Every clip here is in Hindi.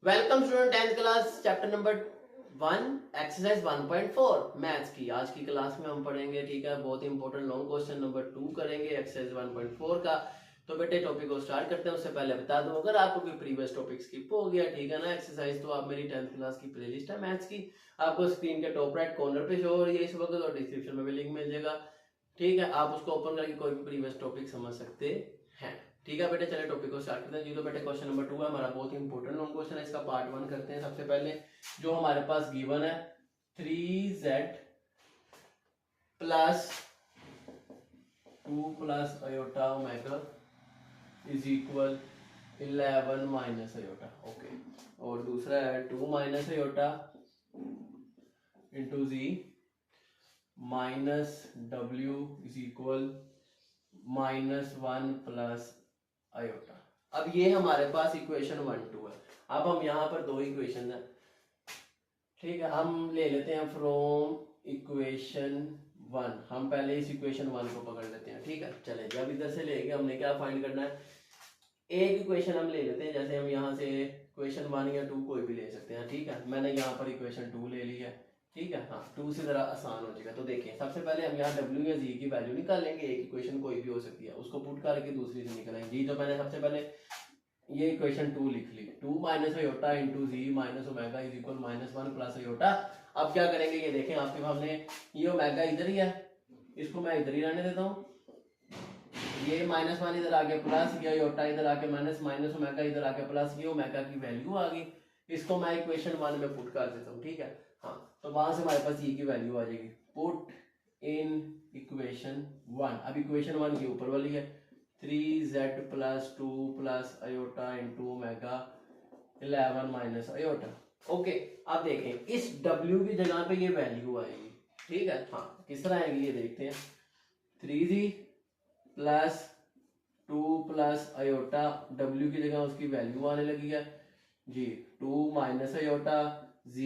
Welcome student 10th class chapter number 1 exercise 1.4 maths की। आज की क्लास में हम पढ़ेंगे, ठीक है, बहुत ही इंपॉर्टेंट लॉन्ग क्वेश्चन नंबर 2 करेंगे एक्सरसाइज 1.4 का। तो बेटे टॉपिक को स्टार्ट करते हैं। उससे पहले बता दूं, अगर आपको कोई प्रीवियस टॉपिक स्किप हो गया, ठीक है ना, एक्सरसाइज, तो आप मेरी 10th क्लास की प्लेलिस्ट है मैथ्स की, आपको स्क्रीन के टॉप राइट कॉर्नर पे शो हो रही है इस वक्त, और डिस्क्रिप्शन में भी लिंक मिल जाएगा। ठीक है, आप उसको ओपन करके कोई भी प्रीवियस टॉपिक समझ सकते हैं। ठीक है बेटे, चले टॉपिक को स्टार्ट करते हैं जी। तो बेटे क्वेश्चन नंबर 2 है हमारा, बहुत ही इंपॉर्टेंट लॉन्ग क्वेश्चन है। इसका पार्ट 1 करते हैं। सबसे पहले जो हमारे पास गिवन है 3z plus 2 plus iota omega is equal 11 minus iota. Okay, और दूसरा है 2 minus iota into z minus w is equal -1 plus iota. अब ये हमारे पास इक्वेशन 1-2 है। अब हम यहाँ पर दो इक्वेशन है, ठीक है, हम ले लेते हैं फ्रॉम इक्वेशन 1। हम पहले इस इक्वेशन 1 को पकड़ लेते हैं, ठीक है। चले जी, अब इधर से लेके हमने क्या फाइंड करना है, एक इक्वेशन हम ले लेते हैं। जैसे हम यहाँ से इक्वेशन 1 या 2 कोई भी ले सकते हैं, ठीक है। मैंने यहाँ पर इक्वेशन 2 ले ली है, ठीक है। हाँ, 2 से जरा आसान हो जाएगा। तो देखिए, सबसे पहले हम यहाँ w या g की वैल्यू निकालेंगे। एक इक्वेशन कोई भी हो सकती है, उसको पुट करके दूसरी से निकालेंगे जी। तो मैंने सबसे पहले ये इक्वेशन 2 लिख ली, 2 minus iota into z minus omega is equal -1 plus iota. अब क्या करेंगे, ये देखें आपके सामने, ये ओमेगा इधर ही है, इसको मैं इधर ही रहने देता हूँ। ये -1 इधर आके प्लस, ये अयोटा इधर आके माइनस, माइनस ओमेगा इधर आके प्लस, ये ओमेगा की वैल्यू आ गई। इसको मैं इक्वेशन 1 में पुट कर देता हूँ, ठीक है। हाँ, तो वहां से हमारे पास ये की वैल्यू आ जाएगी, पुट इन इक्वेशन 1। अब इक्वेशन 1 की ऊपर वाली है 3z plus 2 plus aorta into omega 11 minus iota. Okay, अब देखें इस w की जगह पे ये वैल्यू आएगी, ठीक है। हाँ, किस तरह आएगी ये देखते हैं। 3z plus 2 plus aorta, w की जगह उसकी वैल्यू आने लगी है जी, 2 minus aorta z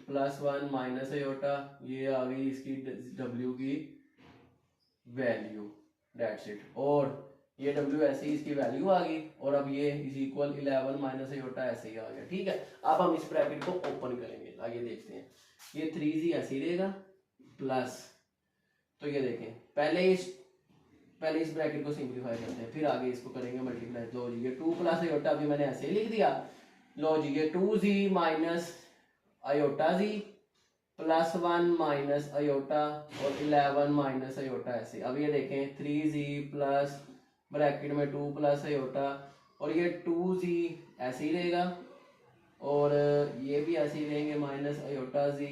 plus 1 minus aorta, ये आ गई इसकी w की वैल्यू, दैट्स इट। और ये w ऐसे ही इसकी वैल्यू आ गई, और अब ये इज इक्वल 11 माइनस अयोटा ऐसे ही आ गया, ठीक है। अब हम इस ब्रैकेट को ओपन करेंगे, आगे देखते हैं। ये 3z ऐसे ही रहेगा प्लस, तो ये देखें, पहले इस ब्रैकेट को सिंप्लीफाई करते हैं, फिर आगे इसको करेंगे मल्टीप्लाई। लो जी, ये 2 प्लस अयोटा अभी मैंने ऐसे ही लिख दिया। लो जी, ये 2z minus iota z plus 1 minus iota और 11 माइनस अयोटा ऐसे। अब ये देखें 3z प्लस ब्रैकेट में 2 प्लस अयोटा, और ये 2z ऐसे ही रहेगा, और ये भी ऐसे ही रहेंगे, minus iota z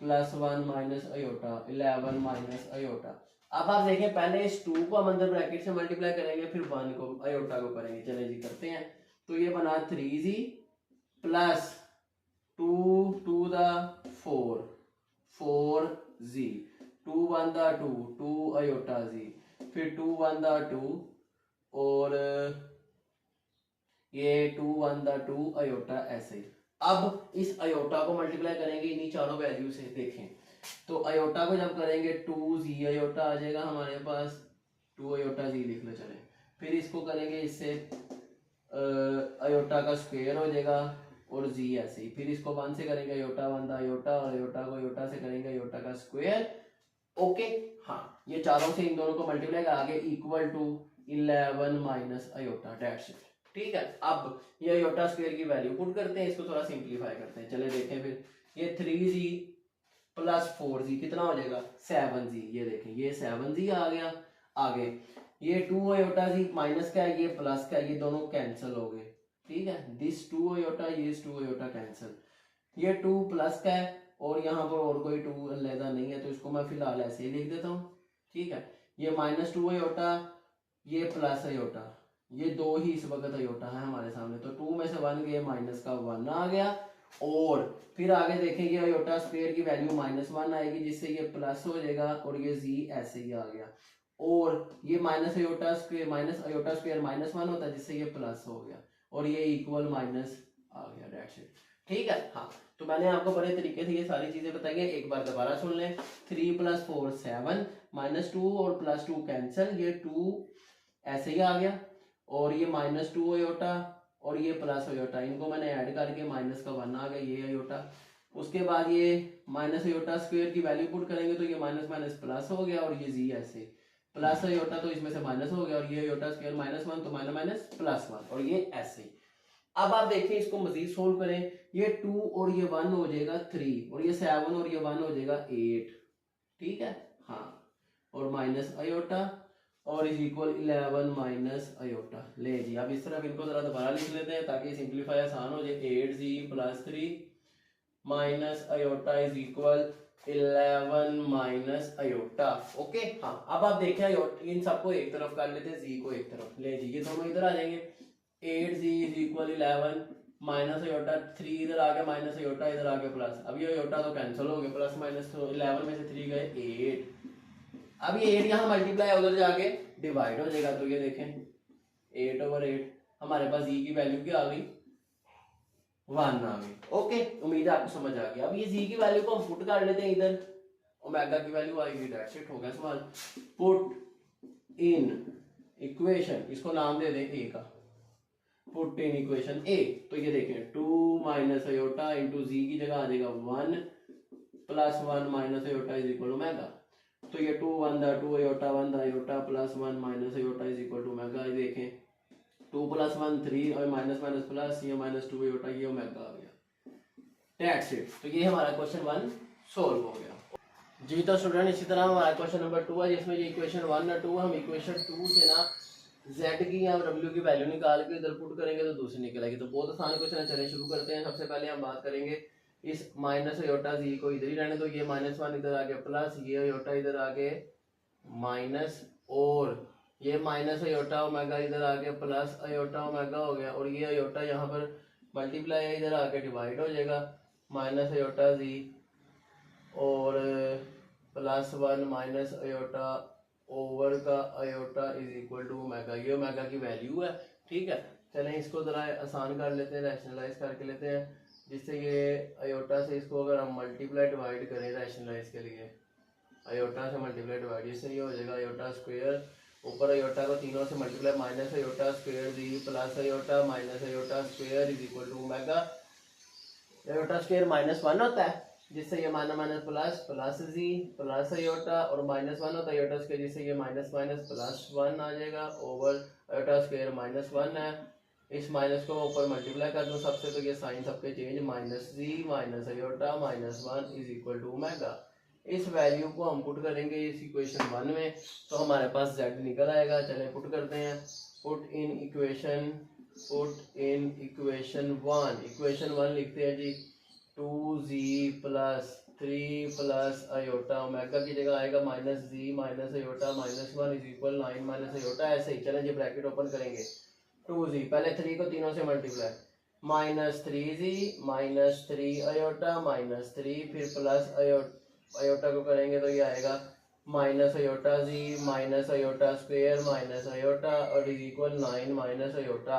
plus 1 minus aorta 11 minus aorta. अब आप देखें, पहले इस 2 को हम अंदर ब्रैकेट से मल्टीप्लाई करेंगे, फिर 1 को अयोटा को करेंगे। चले जी, करते हैं। तो ये बना 3z plus 2 to the 4 4z, 2 1 the 2 2 iota z, फिर 2 1 द 2, और ये 2 1 द 2 अयोटा ऐसे। अब इस अयोटा को मल्टीप्लाई करेंगे इन्हीं चारों वैल्यू से। देखें, तो अयोटा को जब करेंगे 2z अयोटा आ जाएगा हमारे पास, 2 अयोटा z लिख लो। चले, फिर इसको करेंगे इससे, अयोटा का स्क्वायर हो जाएगा, और z ऐसे ही। फिर इसको 1 से करेंगे अयोटा 1 द अयोटा, और अयोटा को अयोटा से करेंगे अयोटा का स्क्वायर। ओके, हाँ, ये चारों से इन दोनों को मल्टीप्लाई आगे equal to 11 minus iota, that's it, ठीक है। अब ये अयोटा स्क्वायर की वैल्यू पुट करते हैं, इसको थोड़ा सिंप्लीफाई करते हैं। चले देखें, फिर ये 3z प्लस 4z कितना हो जाएगा, 7z। ये देखें, ये 7z आ गया। आगे ये 2 अयोटा z माइनस का है, ये प्लस का है, ये दोनों कैंसिल हो गए, ठीक है। दिस 2 अयोटा, ये 2 अयोटा कैंसिल, ये 2 प्लस का है, और यहाँ पर और कोई 2 अलहदा नहीं है, तो इसको मैं फिलहाल ऐसे ही लिख देता हूँ, ठीक है। ये -2 अयोटा, ये प्लस अयोटा, ये दो ही इस वक्त अयोटा है हमारे सामने, तो 2 में से 1 गए, माइनस का 1 आ गया। और फिर आगे देखेंगे अयोटा स्क्वायर की वैल्यू -1 आएगी, जिससे ये प्लस हो जाएगा, और ये z ऐसे ही आ गया। और ये माइनस अयोटा स्क्वायर -1 होता है, जिससे ये प्लस हो गया, और ये इक्वल माइनस आ गया, दैट्स इट, ठीक है। हाँ, तो मैंने आपको बड़े तरीके से ये सारी चीजें बताई है, एक बार दोबारा सुन लें। 3 + 4 7, -2 और +2 कैंसिल, ये 2 ऐसे ही आ गया, और ये -2 अयोटा और ये प्लस अयोटा, इनको मैंने ऐड करके माइनस का 1 आ गया, ये अयोटा। उसके बाद ये माइनस अयोटा स्क्वायर की वैल्यू पुट करेंगे तो ये माइनस माइनस प्लस हो गया, और ये जी ऐसे प्लस अयोटा तो इसमें से माइनस हो गया, और ये अयोटा स्क्वायर -1 तो माइनस माइनस +1, और ये ऐसे। अब आप देखिए इसको मजीद सोल्व करें, ये 2 और ये 1 हो जाएगा 3, और ये 7 और ये 1 हो जाएगा 8, ठीक है। हाँ, और माइनस अयोटा और इज इक्वल 11 माइनस अयोटा। ले जी, अब इस तरफ इनको जरा दोबारा लिख लेते हैं ताकि सिंप्लीफाई आसान हो जाए। 8z + 3 minus iota is equal 11 minus iota. Okay, हाँ, अब आप देखें इन सबको एक तरफ कर लेते हैं, z को एक तरफ। ले जी, ये दोनों इधर आ जाएंगे। 8z is equal 11 minus aorta, 3 इधर आ गया माइनस अयोटा, इधर आ गया प्लस। अब ये अयोटा तो कैंसिल हो गया, प्लस माइनस तो 11 में से 3 गए 8। अब ये 8 यहाँ मल्टीप्लाई उधर जाके डिवाइड हो जाएगा, तो ये देखें 8/8 हमारे पास ई की वैल्यू क्या आ गई, 1 आ गई। ओके, उम्मीद है आपको समझ आ गया। अब ये जी की वैल्यू को हम पुट कर लेते हैं इधर, ओमेगा की वैल्यू आएगी, दैट्स इट, हो गया सवाल। पुट इन इक्वेशन, इसको नाम दे दें ए का, पुट इन इक्वेशन ए। तो ये देखें 2 माइनस अयोटा इंटू जी की जगह आ जाएगा 1 + 1 minus iota is equal to omega. तो ये 2 1 the 2 iota 1 the iota + 1 minus iota is equal to omega. ये देखें 2 + 1 3 और माइनस माइनस प्लस, ये -2 अयोटा, ये ओमेगा आ गया, दैट्स इट। तो ये हमारा क्वेश्चन 1 सोल्व हो गया जी। तो स्टूडेंट इसी तरह हमारा क्वेश्चन नंबर 2 है, जिसमें ये इक्वेशन 1 और 2, हम इक्वेशन 2 से ना z की या w की वैल्यू निकाल के इधर पुट करेंगे तो दूसरी निकलेगी। तो बहुत आसान क्वेश्चन है, चलिए शुरू करते हैं। सबसे पहले हम बात करेंगे इस माइनस अयोटा जी को इधर ही रहने दो, ये -1 इधर आ गया प्लस, ये अयोटा इधर आ गए माइनस, और ये माइनस अयोटा ओमेगा इधर आ गया प्लस अयोटा ओमेगा हो गया, और ये अयोटा यहाँ पर मल्टीप्लाई है, इधर आके डिवाइड हो जाएगा, माइनस अयोटा जी और +1 माइनस अयोटा ओवर का iota is equal to omega. ये ओमेगा की वैल्यू है, ठीक है। चलें इसको ज़रा आसान कर लेते हैं, रैशनलाइज करके लेते हैं, जिससे ये अयोटा से इसको अगर हम मल्टीप्लाई डिवाइड करें रैशनलाइज के लिए, अयोटा से मल्टीप्लाई डिवाइड, इससे ये हो जाएगा अयोटा स्क्वायर, ऊपर अयोटा को तीनों से multiply, minus iota square z plus iota minus iota square is equal to omega. Iota square -1 होता है, जिससे ये minus minus plus plus z plus iota, और -1 होता है अयोटा स्क्वायर, जिससे ये माइनस माइनस +1 आ जाएगा, ओवर अयोटा स्क्वायर -1 है, इस माइनस को ऊपर मल्टीप्लाई कर दूं सबसे, तो ये साइन सबके change, -z minus iota -1 is equal to omega. इस वैल्यू को हम पुट करेंगे इस इक्वेशन 1 में, तो हमारे पास z निकल आएगा। चलें पुट करते हैं, पुट इन इक्वेशन 1, इक्वेशन 1 लिखते हैं जी, 2z + 3 + अयोटा, ओमेगा की जगह आएगा -z minus iota -1 is equal 9 minus iota, ऐसे ही। चलें जी ब्रैकेट ओपन करेंगे, 2z पहले 3 को तीनों से मल्टीप्लाई, -3z -3 अयोटा -3, फिर प्लस अयोटा को करेंगे तो ये आएगा minus iota z minus iota square minus iota और इज इक्वल 9 माइनस अयोटा।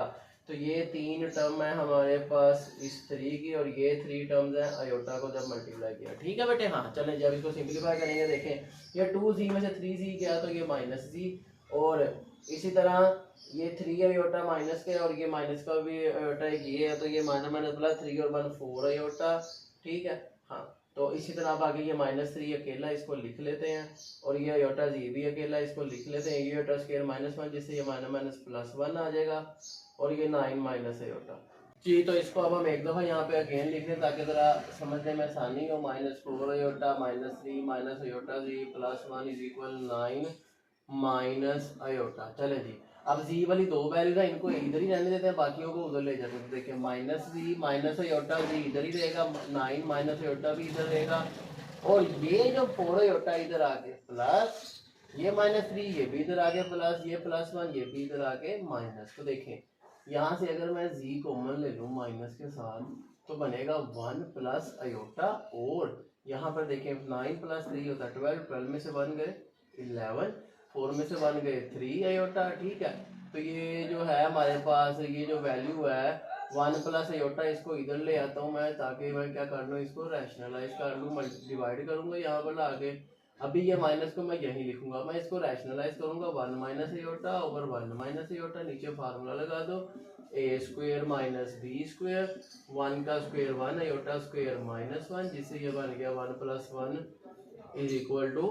तो ये 3 टर्म है हमारे पास इस 3 की, और ये 3 टर्म्स हैं अयोटा को जब मल्टीप्लाई किया, ठीक है बेटे। हाँ चलें जब इसको सिंप्लीफाई करेंगे, देखें ये 2z में से 3z गया तो ये -z, और इसी तरह ये 3 अयोटा माइनस के, और ये माइनस का भी अयोटा ये है, तो ये माइनस प्लस 3 और 1 4 अयोटा, ठीक है। हाँ तो इसी तरह अब आगे ये -3 अकेला इसको लिख लेते हैं, और ये अयोटा जी भी अकेला इसको लिख लेते हैं, ये अयोटा स्क्वायर -1 जिससे ये +1 आ जाएगा, और ये 9 माइनस अयोटा जी। तो इसको अब हम एक दफ़ा यहाँ पे अगेन लिख दें ताकि ज़रा समझने में आसानी हो। -4 iota -3 minus iota z +1 is equal 9 minus iota. चले जी, अब जी वाली 2 वैल्यूज है, इनको इधर ही रहने देते हैं, बाकियों को उधर ले जाते हैं। देखिए -जी माइनस अयोटा जी इधर ही रहेगा, 9 माइनस अयोटा भी इधर रहेगा, और ये जो 4 अयोटा इधर आके प्लस ये -3 ये भी इधर आके प्लस, ये +1 ये भी इधर आके माइनस। तो देखें यहाँ से अगर मैं जी कॉमन ले लूँ माइनस के साथ तो बनेगा 1 प्लस अयोटा, और यहाँ पर देखें 9 + 3 होता है 12, 12 में से 1 गए 11, 4 में से 1 गए 3 अयोटा, ठीक है। तो ये जो है हमारे पास ये जो वैल्यू है 1 प्लस अयोटा, इसको इधर ले आता हूँ मैं ताकि मैं क्या कर लूँ, इसको रैशनलाइज कर लूँ, डिवाइड करूँगा यहाँ पर ला के, अभी ये माइनस को मैं यहीं लिखूंगा, मैं इसको रैशनलाइज करूंगा 1 minus aorta over 1 minus aorta, नीचे फार्मूला लगा दो ए स्क्वेयर माइनस बी स्क्वेयर, 1 का स्क्वेयर 1 एयोटा स्क्वेयर माइनस 1, जिससे ये बन गया 1 प्लस 1 इज इक्वल टू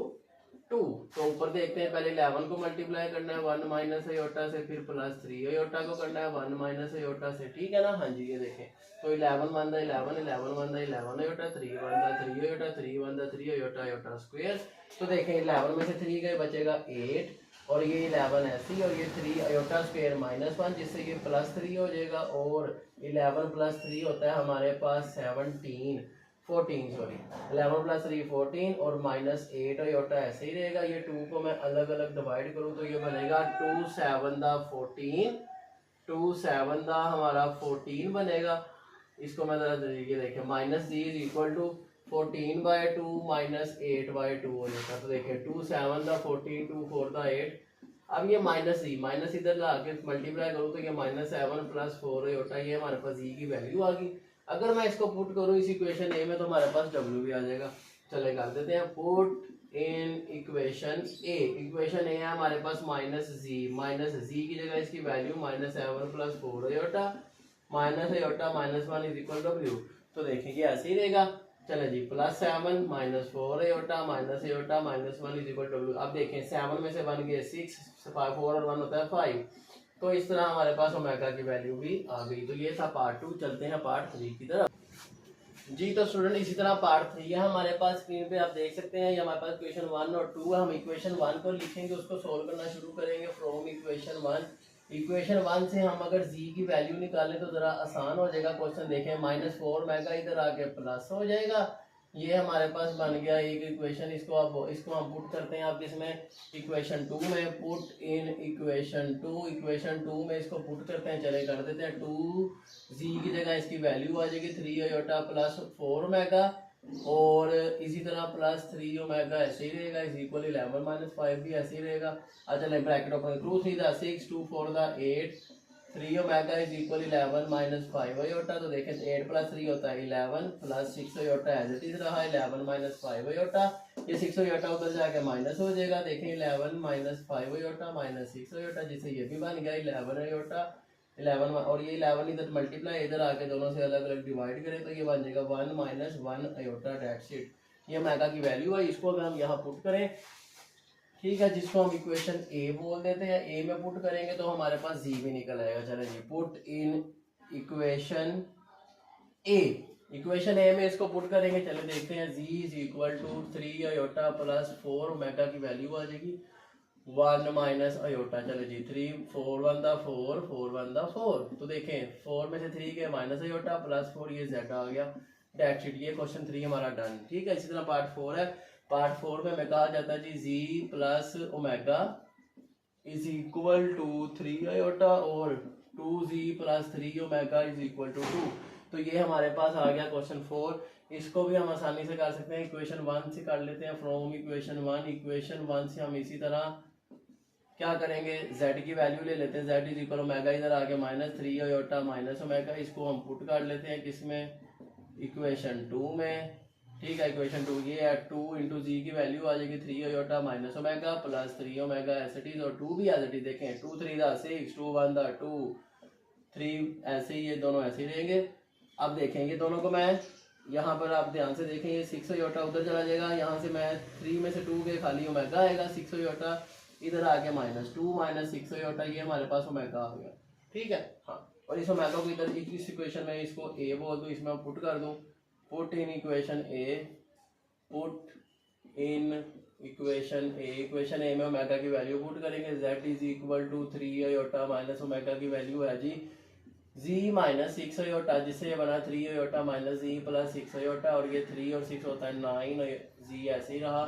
2। तो ऊपर देखते हैं, पहले 11 को मल्टीप्लाई करना है 1 माइनस एयोटा से, फिर प्लस 3 एयोटा को करना है 1 माइनस एयोटा से, ठीक है ना। हाँ जी, ये देखें तो 11 वन दा 11, 11 वन दा 11 एयोटा, 3 वन दा 3 एयोटा, 3 वन दा 3 एयोटा, एयोटा स्क्वायर। तो देखें 11 में से 3 गए, बचेगा 8, और ये 11 ऐसे ही, और ये 3 एयोटा स्क्वायर माइनस 1, जिससे ये प्लस 3 हो जाएगा, और 11 प्लस 3 होता है हमारे पास 14 सॉरी, 11 प्लस 3 14, और माइनस 8 एयोटा ऐसे ही रहेगा। ये 2 को मैं अलग अलग डिवाइड करूँ तो ये बनेगा 2 7 दा 14, 2 7 दा हमारा 14 बनेगा। इसको मैं जरा ये देखें, minus z is equal to 14/2 minus 8/2 हो जाता। तो देखिए 2 7 दा 14, 2 4 दा 8। अब ये माइनस जी, माइनस इधर ला के मल्टीप्लाई करूँ तो ये माइनस 7 प्लस 4 होता है, ये हमारे पास जी की वैल्यू आ गई। अगर मैं इसको पुट करूँ इस इक्वेशन ए में तो हमारे पास डब्ल्यू भी आ जाएगा। चले कर देते हैं, put in equation A. Equation A है हमारे पास माइनस जी की जगह इसकी value minus 7 plus 4 iota minus iota minus 1 is equal W. तो देखेंगे ऐसे ही रहेगा। चले जी, plus 7 minus 4 iota minus iota minus 1 is equal W. अब देखें 7 में से बन गए 6, 4 और 1 होता है 5। तो इस तरह हमारे पास ओमेगा की वैल्यू भी आ गई। तो ये था पार्ट 2। चलते हैं पार्ट 3 की तरफ। जी तो स्टूडेंट इसी तरह पार्ट 3 है हमारे पास, स्क्रीन पे आप देख सकते हैं। ये हमारे पास इक्वेशन 1 और 2 है। हम इक्वेशन 1 को लिखेंगे, उसको सोल्व करना शुरू करेंगे फ्रॉम इक्वेशन 1। इक्वेशन 1 से हम अगर जी की वैल्यू निकालें तो जरा आसान हो जाएगा क्वेश्चन। देखें माइनस 4 मेगा इधर आके प्लस हो जाएगा। ये हमारे पास बन गया एक इक्वेशन। इसको हम पुट करते हैं आप इसमें इक्वेशन 2 में। पुट इन इक्वेशन 2, इक्वेशन 2 में इसको पुट करते हैं। चले कर देते हैं, 2 जी की जगह इसकी वैल्यू आ जाएगी 3 एयोटा प्लस 4 ओमेगा, और इसी तरह प्लस 3 ओमेगा ऐसे ही रहेगा, इज इक्वल 11 माइनस 5 भी ऐसे ही रहेगा। अच्छा ब्रैकेट ओपन, 2 3 दा 6, 2 4 the 8, 3 omega is equal 11 minus 5 iota. तो देखें 8 प्लस 3 होता है 11 plus 6 iota as it is रहा 11 माइनस 5 एयोटा। ये 6 एयोटा उधर जाके माइनस हो जाएगा। देखें 11 माइनस 5 एयोटा माइनस 6 एयोटा, जिससे ये भी बन गया 11 एयोटा 11, और ये 11 इधर मल्टीप्लाई इधर आके दोनों से अलग अलग डिवाइड करें तो ये बन जाएगा 1 माइनस 1 एयोटा, डेट्स इट। ये ओमेगा की वैल्यू है। इसको अगर हम यहाँ पुट करें, ठीक है, जिसको हम इक्वेशन ए बोल देते हैं, ए में पुट करेंगे तो हमारे पास जी भी निकल आएगा। चले जी, put in equation A. Equation A में इसको पुट करेंगे। चले देखते हैं, z is equal to 3 iota plus 4 omega की वैल्यू आ जाएगी 1 माइनस अयोटा। चलो जी, 3 4 1 दा 4, 4 1 दा 4। तो देखें 4 में से 3 के माइनस अयोटा प्लस 4, ये जेड आ गया, डेट्स इट। ये क्वेश्चन 3 हमारा डन। ठीक है, इसी तरह पार्ट 4 है। पार्ट 4 में हमें कहा जाता है z z plus omega is equal to 3 iota और 2z plus 3 omega is equal to 2। तो ये हमारे पास आ गया क्वेश्चन 4। इसको भी हम आसानी से कर सकते हैं। इक्वेशन 1 से कर लेते हैं, फ्रॉम इक्वेशन 1। इक्वेशन 1 से हम इसी तरह क्या करेंगे, z की वैल्यू ले लेते हैं। z इज इक्वल ओमेगा इधर आके माइनस 3 अयोटा माइनस ओमेगा। इसको हम पुट कर लेते हैं किसमें, इक्वेशन 2 में। ठीक है, इक्वेशन 2 ये है, 2 इंटू जी की वैल्यू आ जाएगी 3 iota minus omega plus 3 omega as it is, और 2 भी एज इट इज। देखें 2 3 दा 6, 2 1 दा 2, 3 ऐसे ही, ये दोनों ऐसे ही रहेंगे। अब देखेंगे दोनों को मैं यहाँ पर, आप ध्यान से देखें, ये 6 अयोटा उधर चला जाएगा। यहाँ से मैं 3 में से 2 के खाली ओमेगा आएगा, 6 अयोटा इधर आके माइनस 2 माइनस 6 अयोटा, ये हमारे पास ओमेगा आ गया। ठीक है, हाँ। और इस ओमेगा को इधर इस इक्वेशन में इसको ए बोल दूँ, इसमें पुट कर दूँ। Put in equation A, put in equation A. Equation A में ओमेगा की वैल्यू पुट करेंगे। z is equal to 3 iota minus omega की वैल्यू है जी z माइनस 6 अयोटा, जिससे ये बना 3 iota minus z plus 6 iota, और ये 3 और 6 होता है 9, z ऐसे ही रहा।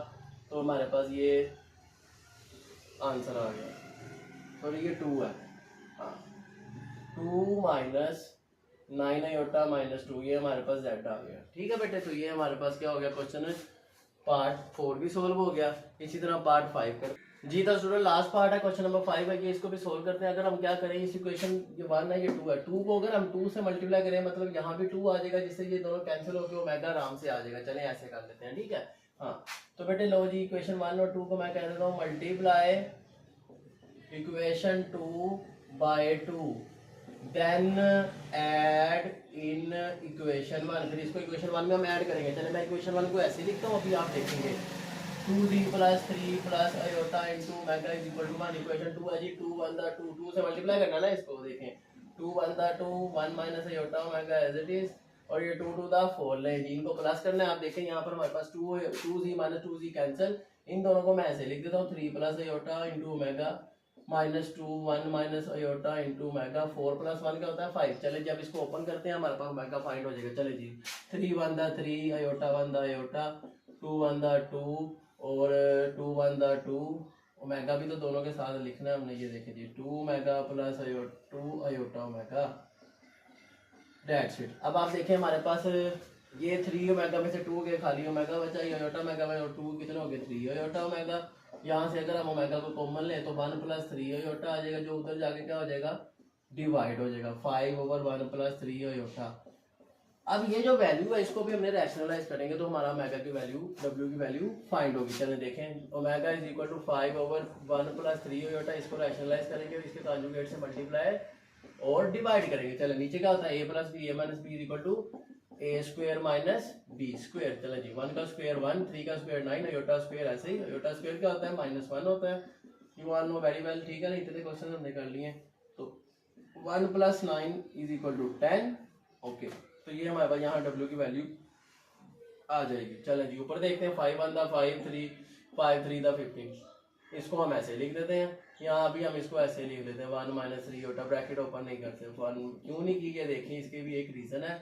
तो हमारे पास ये आंसर आ गया। तो ये 2 है, हाँ, 2 माइनस 9 अयोटा माइनस 2, ये हमारे पास z आ गया। ठीक है बेटे, तो ये हमारे पास क्या हो गया, क्वेश्चन पार्ट 4 भी सोल्व हो गया। इसी तरह पार्ट 5 कर जी। तो स्टूडेंट लास्ट पार्ट है, क्वेश्चन नंबर 5 है, ये इसको भी सोल्व करते हैं। अगर हम क्या करें, इस इक्वेशन ये 1 है, ये 2 है, 2 को अगर हम 2 से मल्टीप्लाई करें, मतलब यहाँ भी 2 आ जाएगा, जिससे ये दोनों कैंसिल होकर ओमेगा आराम से आ जाएगा। चलें ऐसे कर लेते हैं। ठीक है, हाँ तो बेटे लो जी इक्वेशन 1 और 2 को मैं कह देता हूँ multiply equation 2 by 2 then add in equation 1। फिर इसको इक्वेशन 1 में हम ऐड करेंगे। चले मैं इक्वेशन 1 को ऐसे लिखता हूँ, अभी आप देखेंगे 2z plus 3 plus iota into omega is equal to 1। Equation 2 है जी 2 1 द 2 2 से मल्टीप्लाई करना ना इसको। देखें 2 1 the 2 1 minus iota omega as it is, और ये 2 2 द 4 ले जी, इनको प्लस करना है। आप देखें यहाँ पर हमारे पास 2z माइनस 2z कैंसिल, इन दोनों को मैं ऐसे लिख देता हूँ 3 plus iota into omega minus 2 1 minus iota into omega 4 plus 1 क्या होता है 5। चले जब इसको ओपन करते हैं हमारे पास ओमेगा फाइंड हो जाएगा। चले जी 3 1 the 3 iota 1 the iota 2 1 the 2 और 2 1 द 2 ओमेगा भी तो दोनों के साथ लिखना है हमने। ये देखें जी 2 omega plus 2 iota omega, that's it. अब आप देखें हमारे पास ये 3 ओमेगा में से 2 के खाली ओमेगा बचा, ये आयोटा ओमेगा में, और 2 कितने हो गए 3 आयोटा ओमेगा। यहाँ से अगर हम ओमेगा को कॉमन लें तो 1 प्लस 3 आयोटा आ जाएगा, जो उधर जाके क्या हो जाएगा डिवाइड हो जाएगा 5 ओवर 1 प्लस 3 आयोटा। अब ये जो वैल्यू है इसको भी हमने रैशनलाइज करेंगे तो हमारा ओमेगा की वैल्यू w की वैल्यू फाइंड होगी। चलें देखें omega is equal to 5 over 1 plus 3 iota, इसको रैशनलाइज करेंगे और इसके कॉन्जुगेट से मल्टीप्लाई और डिवाइड करेंगे। चलें नीचे क्या होता है a plus b, a minus b is equal to a square minus b square. चलें जी 1 का स्क्वायर 1, 3 का स्क्वायर 9, आयोटा स्क्वायर ऐसे ही। आयोटा स्क्वायर क्या होता है -1 होता है। You all know very well, ठीक है ना। इतने क्वेश्चन हमने कर लिए। तो 1 plus 9 is equal to 10। Okay तो ये हमारे पास यहाँ w की वैल्यू आ जाएगी। चलें जी ऊपर देखते हैं 5 1 द 5 3 5 3 द 15, इसको हम ऐसे लिख देते हैं। यहाँ भी हम इसको ऐसे लिख देते हैं 1 माइनस 3 होता, ब्रैकेट ओपन नहीं करते। 1 क्यों नहीं की, ये देखिए इसके भी एक रीजन है।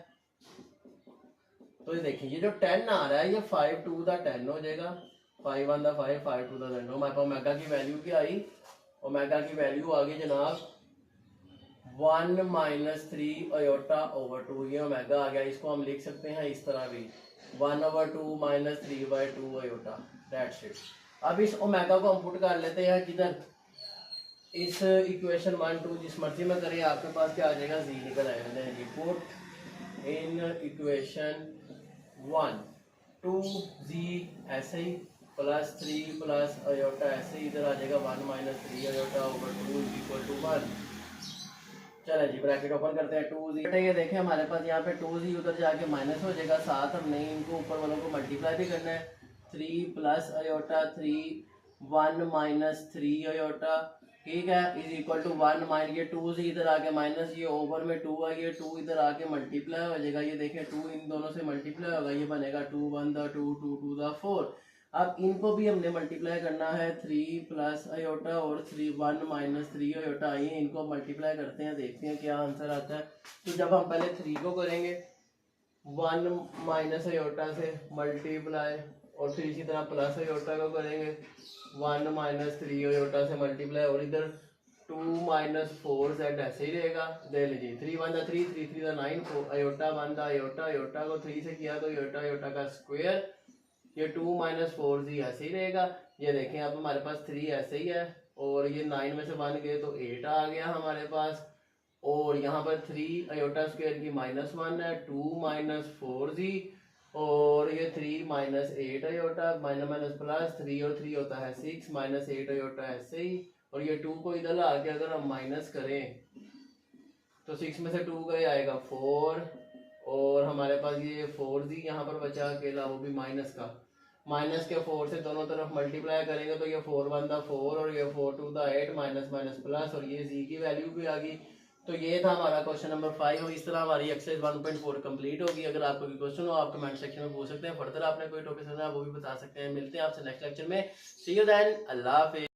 तो ये देखिए ये जो 10 आ रहा है ये 5 2 द 10 हो जाएगा, 5 1 द 5 5 2 द 10। हमारे पास ओमेगा की वैल्यू क्या आई, ओमेगा की वैल्यू आ गई जनाब 1 माइनस 3 आयोटा ओवर 2। ये ओमेगा आ गया। इसको हम लिख सकते हैं इस तरह भी 1 over 2 minus 3 by 2 iota, that's it. अब इस ओमेगा को हम पुट कर लेते हैं किधर, इस इक्वेशन 1 2 जिस मर्जी में करें आपके पास क्या आ जाएगा z निकल आएगा। पुट इन इक्वेशन 1 2z ऐसे ही प्लस 3 प्लस आयोटा ऐसे ही, इधर आ जाएगा 1 minus 3 iota over 2 is equal to 1। चलो जी ब्रैकेट ओपन करते हैं 2z। ये देखें हमारे पास यहाँ पे 2z उधर जाके माइनस हो जाएगा, साथ हमने इनको ऊपर वालों को मल्टीप्लाई भी करना है। 3 प्लस आयोटा 3 1 माइनस 3 आयोटा, ठीक है, इज इक्वल टू 1 माइनस ये 2z इधर आके माइनस, ये ओवर में 2 है, ये 2 इधर आके मल्टीप्लाई हो जाएगा। ये देखें 2 इन दोनों से मल्टीप्लाई होगा, ये बनेगा 2 1 द 2 2 2 द 4। अब इनको भी हमने मल्टीप्लाई करना है 3 प्लस आयोटा और 3 1 माइनस 3 आयोटा, आइए इनको मल्टीप्लाई करते हैं, देखते हैं क्या आंसर आता है। तो जब हम पहले 3 को करेंगे 1 माइनस आयोटा से मल्टीप्लाई, और फिर इसी तरह प्लस आयोटा को करेंगे 1 माइनस 3 आयोटा से मल्टीप्लाई, और इधर 2 माइनस 4z ऐसे ही रहेगा। दे लीजिए 3 1 the 3 3 3 the 9 iota 1 the iota, iota को 3 से किया तो आयोटा आयोटा का स्क्वायर, ये 2 माइनस 4z ऐसे ही रहेगा। ये देखें अब हमारे पास 3 ऐसे ही है, और ये 9 में से 1 गए तो 8 आ गया हमारे पास, और यहाँ पर 3 आयोटा स्क्वायर की -1 है, 2 माइनस 4z, और ये 3 minus 8 iota minus minus plus 3 और 3 होता है 6 माइनस 8 आयोटा ऐसे ही, और ये 2 को इधर आके अगर हम माइनस करें तो 6 में से 2 गए आएगा 4, और हमारे पास ये 4z यहाँ पर बचा अकेला, वो भी माइनस का, माइनस के 4 से दोनों तरफ मल्टीप्लाई करेंगे तो ये 4 1 द 4 और ये 4 2 द 8 माइनस माइनस प्लस, और ये z की वैल्यू भी आ गई। तो ये था हमारा क्वेश्चन नंबर 5, और इस तरह हमारी एक्सरसाइज 1.4 कंप्लीट होगी। अगर आपको कोई क्वेश्चन हो आप कमेंट सेक्शन में पूछ सकते हैं, फर्दर आपने कोई टॉपिक समझा वो भी बता सकते हैं। मिलते हैं आपसे नेक्स्ट लेक्चर में, सी यू देन, अल्लाह हाफिज़।